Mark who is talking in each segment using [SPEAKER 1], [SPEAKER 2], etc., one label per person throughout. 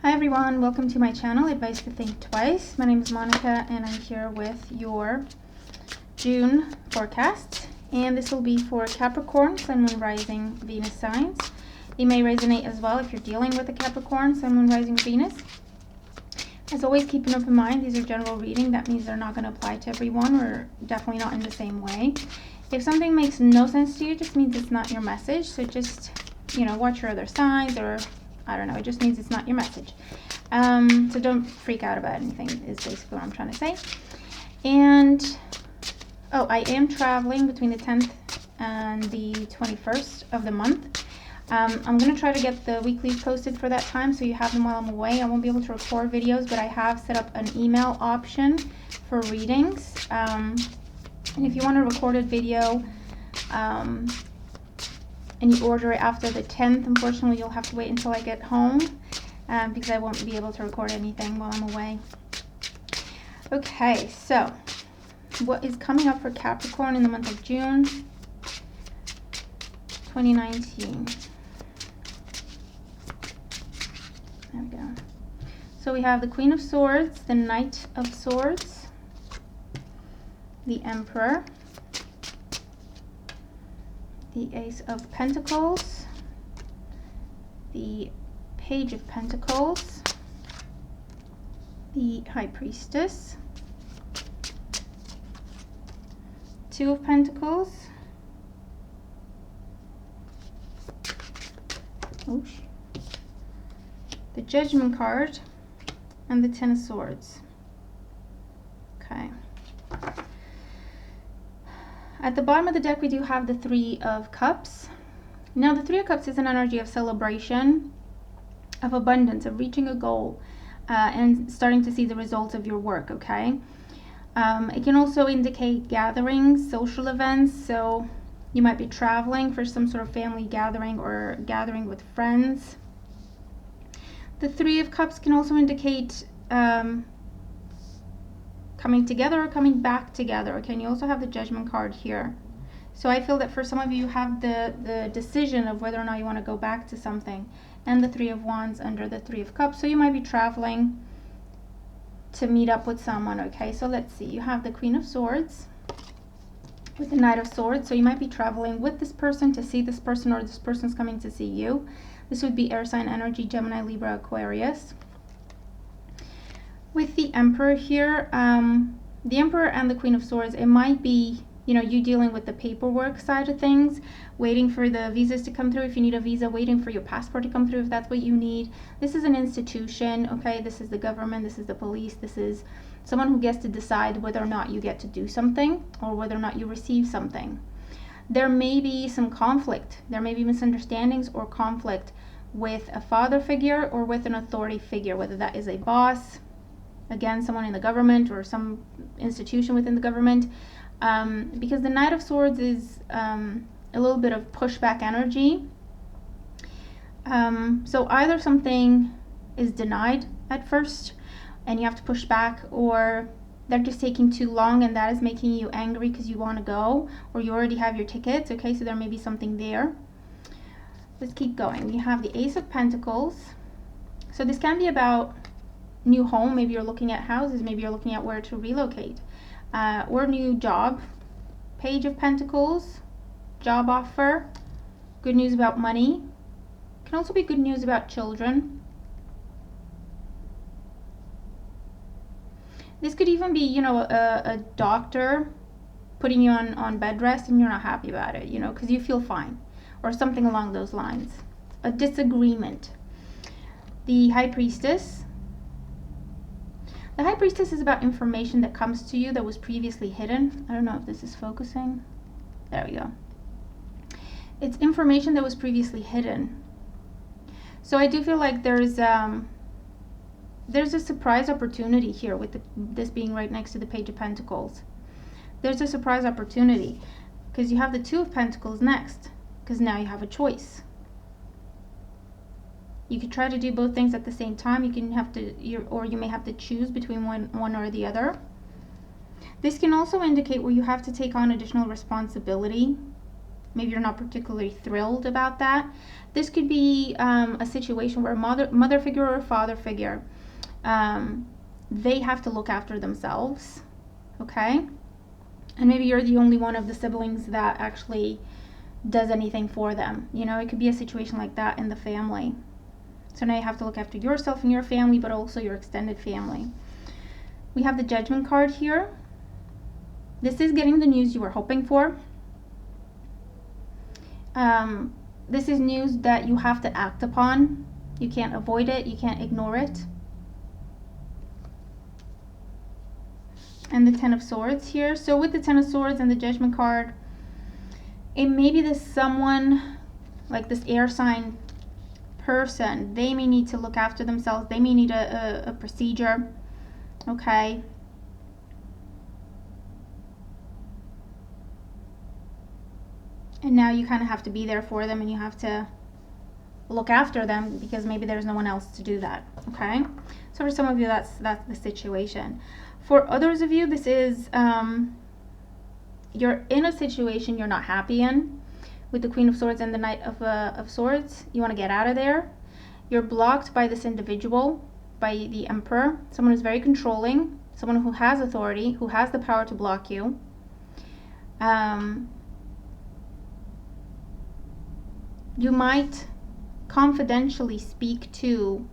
[SPEAKER 1] Hi everyone, welcome to my channel, Advice to Think Twice. My name is Monica and I'm here with your June forecast. And this will be for Capricorn, Sun, Moon, Rising, Venus signs. It may resonate as well if you're dealing with a Capricorn, Sun, Moon, Rising, Venus. As always, keep an open mind. These are general reading. That means they're not going to apply to everyone, or definitely not in the same way. If something makes no sense to you, it just means it's not your message. So just, watch your other signs, or I don't know, it just means it's not your message. So don't freak out about anything is basically what I'm trying to say. And, I am traveling between the 10th and the 21st of the month. I'm going to try to get the weeklies posted for that time so you have them while I'm away. I won't be able to record videos, but I have set up an email option for readings. And if you want a recorded video, and you order it after the 10th, unfortunately you'll have to wait until I get home because I won't be able to record anything while I'm away. Okay, so what is coming up for Capricorn in the month of June 2019? There we go. So we have the Queen of Swords, the Knight of Swords, the Emperor, the Ace of Pentacles, the Page of Pentacles, the High Priestess, Two of Pentacles, the Judgment card, and the Ten of Swords. Okay. At the bottom of the deck, we do have the Three of Cups. Now, the Three of Cups is an energy of celebration, of abundance, of reaching a goal, and starting to see the results of your work, okay? It can also indicate gatherings, social events, so you might be traveling for some sort of family gathering or gathering with friends. The Three of Cups can also indicate coming together or coming back together. Okay, and you also have the Judgment card here. So I feel that for some of you have the decision of whether or not you want to go back to something, and the Three of Wands under the Three of Cups. So you might be traveling to meet up with someone. Okay, so let's see. You have the Queen of Swords with the Knight of Swords. So you might be traveling with this person to see this person, or this person's coming to see you. This would be air sign energy, Gemini, Libra, Aquarius. With the Emperor here, the Emperor and the Queen of Swords, it might be, you dealing with the paperwork side of things, waiting for the visas to come through if you need a visa, waiting for your passport to come through if that's what you need. This is an institution, okay? This is the government, this is the police, this is someone who gets to decide whether or not you get to do something or whether or not you receive something. There may be some conflict. There may be misunderstandings or conflict with a father figure or with an authority figure, whether that is a boss, again, someone in the government or some institution within the government, because the Knight of Swords is a little bit of pushback energy. So either something is denied at first and you have to push back, or they're just taking too long and that is making you angry because you want to go, or you already have your tickets. Okay, so there may be something there. Let's keep going. We have the Ace of Pentacles. So this can be about new home. Maybe you're looking at houses, maybe you're looking at where to relocate, or new job. Page of Pentacles, job offer, good news about money. Can also be good news about children. This could even be, a doctor putting you on bed rest and you're not happy about it, because you feel fine, or something along those lines. A disagreement. The High Priestess. The High Priestess is about information that comes to you that was previously hidden. I don't know if this is focusing. There we go. It's information that was previously hidden. So I do feel like there's a surprise opportunity here with this being right next to the Page of Pentacles. There's a surprise opportunity because you have the Two of Pentacles next, because now you have a choice. You could try to do both things at the same time. You may have to choose between one or the other. This can also indicate where you have to take on additional responsibility maybe you're not particularly thrilled about that. This could be a situation where mother figure or father figure, they have to look after themselves, okay? And maybe you're the only one of the siblings that actually does anything for them. You know, it could be a situation like that in the family. So now you have to look after yourself and your family, but also your extended family. We have the Judgment card here. This is getting the news you were hoping for. This is news that you have to act upon. You can't avoid it. You can't ignore it. And the Ten of Swords here. So with the Ten of Swords and the Judgment card, it may be this someone, like this air sign person, they may need to look after themselves. They may need a procedure, okay? And now you kind of have to be there for them, and you have to look after them because maybe there's no one else to do that, okay? So for some of you, that's the situation. For others of you, this is you're in a situation you're not happy in with the Queen of Swords and the Knight of Swords. You want to get out of there. You're blocked by this individual, by the Emperor, someone who's very controlling, someone who has authority, who has the power to block you. You might confidentially speak to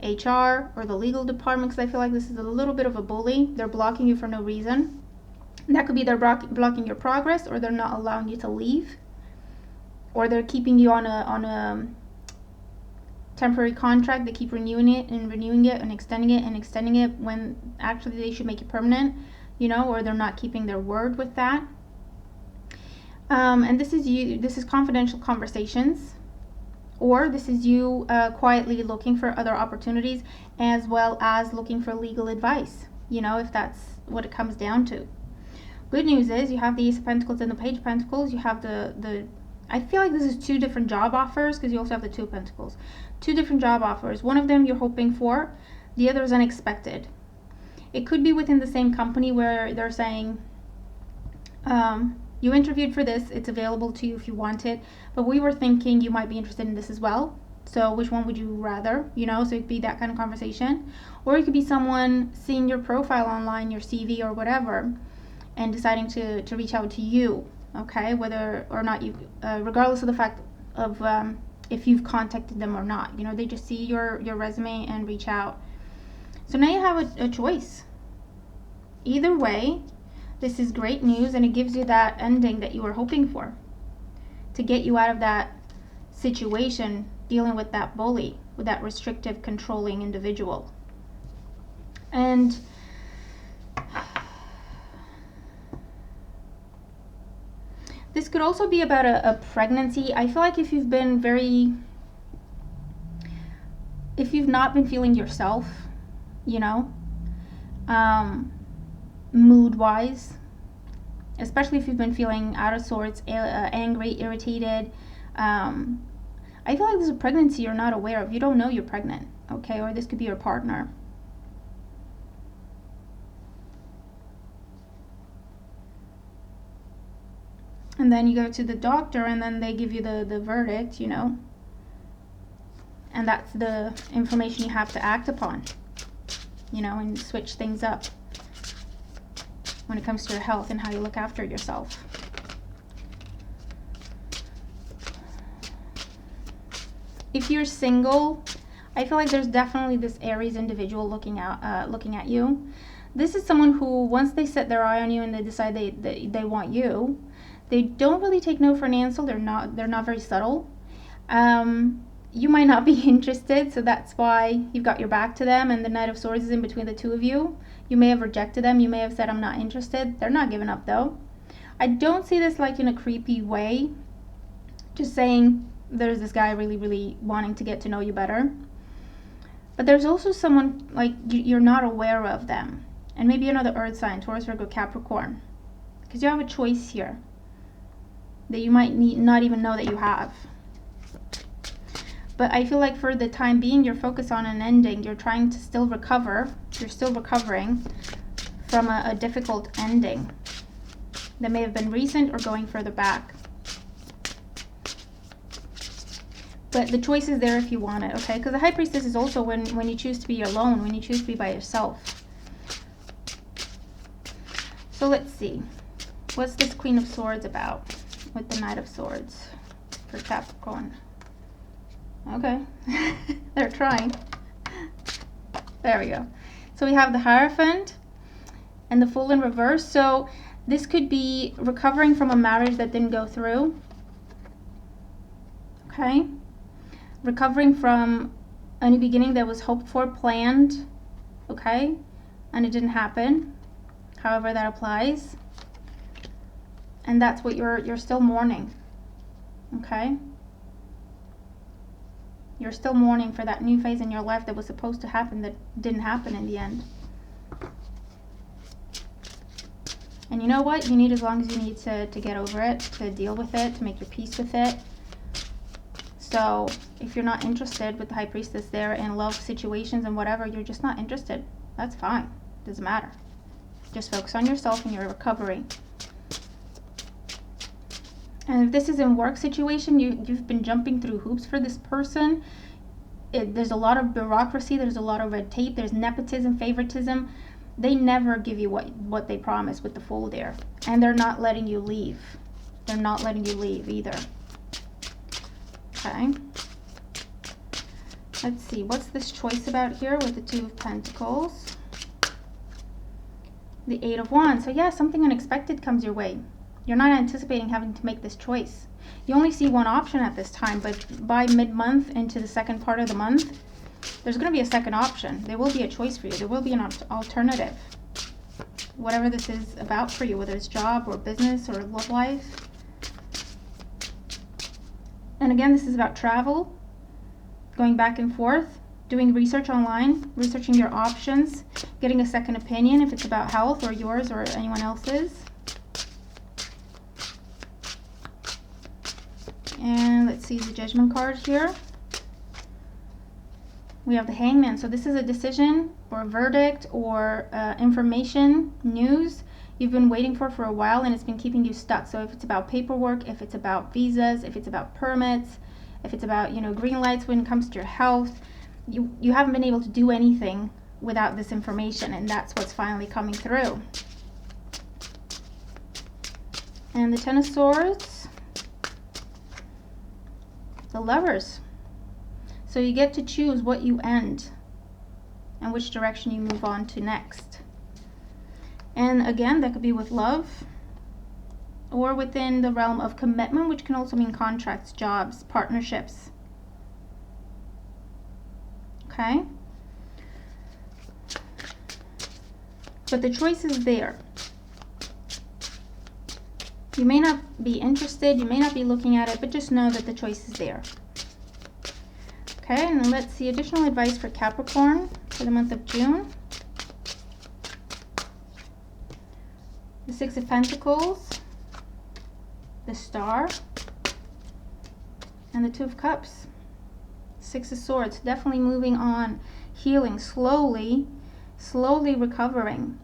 [SPEAKER 1] HR or the legal department, because I feel like this is a little bit of a bully. They're blocking you for no reason. That could be they're blocking your progress, or they're not allowing you to leave, or they're keeping you on a temporary contract. They keep renewing it and extending it when actually they should make it permanent, you know, or they're not keeping their word with that. And this is confidential conversations, or this is you quietly looking for other opportunities, as well as looking for legal advice, you know, if that's what it comes down to. Good news is you have the Ace of Pentacles and the Page of Pentacles. You have I feel like this is two different job offers, because you also have the Two of Pentacles. Two different job offers. One of them you're hoping for, the other is unexpected. It could be within the same company where they're saying, you interviewed for this, it's available to you if you want it, but we were thinking you might be interested in this as well. So which one would you rather, you know? So it could be that kind of conversation. Or it could be someone seeing your profile online, your CV or whatever, and deciding to reach out to you, okay? Whether or not you, regardless of the fact of if you've contacted them or not, you know, they just see your resume and reach out. So now you have a choice. Either way, this is great news, and it gives you that ending that you were hoping for, to get you out of that situation dealing with that bully, with that restrictive, controlling individual. And this could also be about a pregnancy. I feel like if you've not been feeling yourself, you know, mood-wise, especially if you've been feeling out of sorts, angry, irritated, I feel like there's a pregnancy you're not aware of. You don't know you're pregnant, okay? Or this could be your partner. And then you go to the doctor, and then they give you the verdict, you know, and that's the information you have to act upon, you know, and switch things up when it comes to your health and how you look after yourself. If you're single, I feel like there's definitely this Aries individual looking at you. This is someone who, once they set their eye on you and they decide they want you, they don't really take no for an answer. They're not very subtle. You might not be interested, so that's why you've got your back to them, and the Knight of Swords is in between the two of you. You may have rejected them. You may have said, I'm not interested. They're not giving up, though. I don't see this like in a creepy way. Just saying, there's this guy really, really wanting to get to know you better. But there's also someone like you're not aware of them. And maybe another earth sign, Taurus, Virgo, Capricorn. Because you have a choice here that you might not even know that you have. But I feel like for the time being, you're focused on an ending. You're trying to still recover. You're still recovering from a difficult ending that may have been recent or going further back. But the choice is there if you want it, okay? Because the High Priestess is also when you choose to be alone, when you choose to be by yourself. So let's see. What's this Queen of Swords about with the Knight of Swords for Capricorn? Okay. They're trying. There we go. So we have the Hierophant and the Fool in reverse. So this could be recovering from a marriage that didn't go through. Okay. Recovering from a new beginning that was hoped for, planned, okay, and it didn't happen. However that applies. And that's what you're still mourning. Okay? You're still mourning for that new phase in your life that was supposed to happen that didn't happen in the end. And you know what? You need as long as you need to get over it, to deal with it, to make your peace with it. So if you're not interested with the High Priestess there in love situations and whatever, you're just not interested. That's fine. Doesn't matter. Just focus on yourself and your recovery. And if this is in work situation, you've been jumping through hoops for this person. There's a lot of bureaucracy. There's a lot of red tape. There's nepotism, favoritism. They never give you what they promise with the Fool there. And they're not letting you leave. They're not letting you leave either. Okay. Let's see. What's this choice about here with the Two of Pentacles? The Eight of Wands. So yeah, something unexpected comes your way. You're not anticipating having to make this choice. You only see one option at this time, but by mid-month into the second part of the month, there's going to be a second option. There will be a choice for you. There will be an alternative. Whatever this is about for you, whether it's job or business or love life. And again, this is about travel, going back and forth, doing research online, researching your options, getting a second opinion if it's about health or yours or anyone else's. And let's see the Judgment card here. We have the Hangman. So this is a decision or a verdict or information, news you've been waiting for a while, and it's been keeping you stuck. So if it's about paperwork, if it's about visas, if it's about permits, if it's about, you know, green lights when it comes to your health, you haven't been able to do anything without this information, and that's what's finally coming through. And the Ten of Swords, the Lovers. So you get to choose what you end and which direction you move on to next. And again, that could be with love or within the realm of commitment, which can also mean contracts, jobs, partnerships. Okay? But the choice is there. You may not be interested, you may not be looking at it, but just know that the choice is there. Okay, and then let's see additional advice for Capricorn for the month of June. The Six of Pentacles, the Star, and the Two of Cups. Six of Swords, definitely moving on, healing, slowly recovering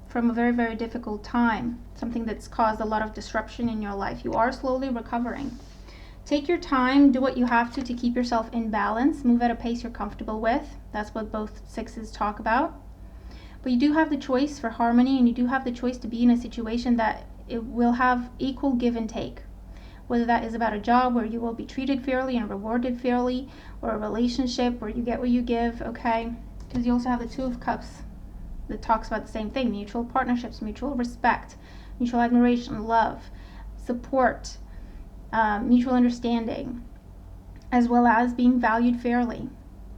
[SPEAKER 1] from a very, very difficult time, something that's caused a lot of disruption in your life. You are slowly recovering. Take your time, do what you have to keep yourself in balance, move at a pace you're comfortable with. That's what both sixes talk about. But you do have the choice for harmony, and you do have the choice to be in a situation that it will have equal give and take. Whether that is about a job where you will be treated fairly and rewarded fairly, or a relationship where you get what you give, okay? Because you also have the Two of Cups that talks about the same thing: mutual partnerships, mutual respect, mutual admiration, love, support, mutual understanding, as well as being valued fairly,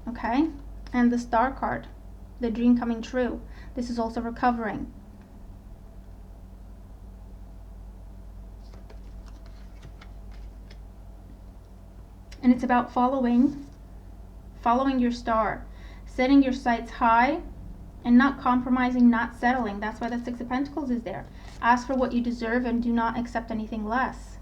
[SPEAKER 1] okay? And the Star card, the dream coming true. This is also recovering. And it's about following your star, setting your sights high and not compromising, not settling. That's why the Six of Pentacles is there. Ask for what you deserve and do not accept anything less.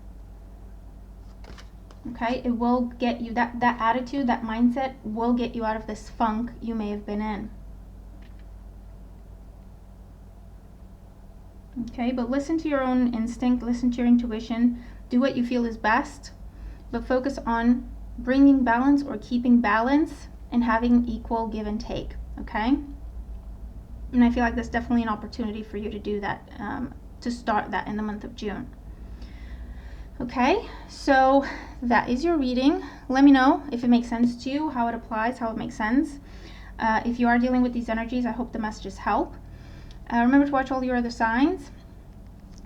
[SPEAKER 1] Okay, it will get you, that attitude, that mindset will get you out of this funk you may have been in. Okay, but listen to your own instinct, listen to your intuition, do what you feel is best, but focus on bringing balance or keeping balance and having equal give and take, okay? And I feel like that's definitely an opportunity for you to do that, to start that in the month of June. Okay, so that is your reading. Let me know if it makes sense to you, how it applies, how it makes sense. If you are dealing with these energies, I hope the messages help. Remember to watch all your other signs.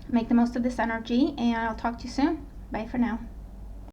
[SPEAKER 1] Make the most of this energy, and I'll talk to you soon. Bye for now.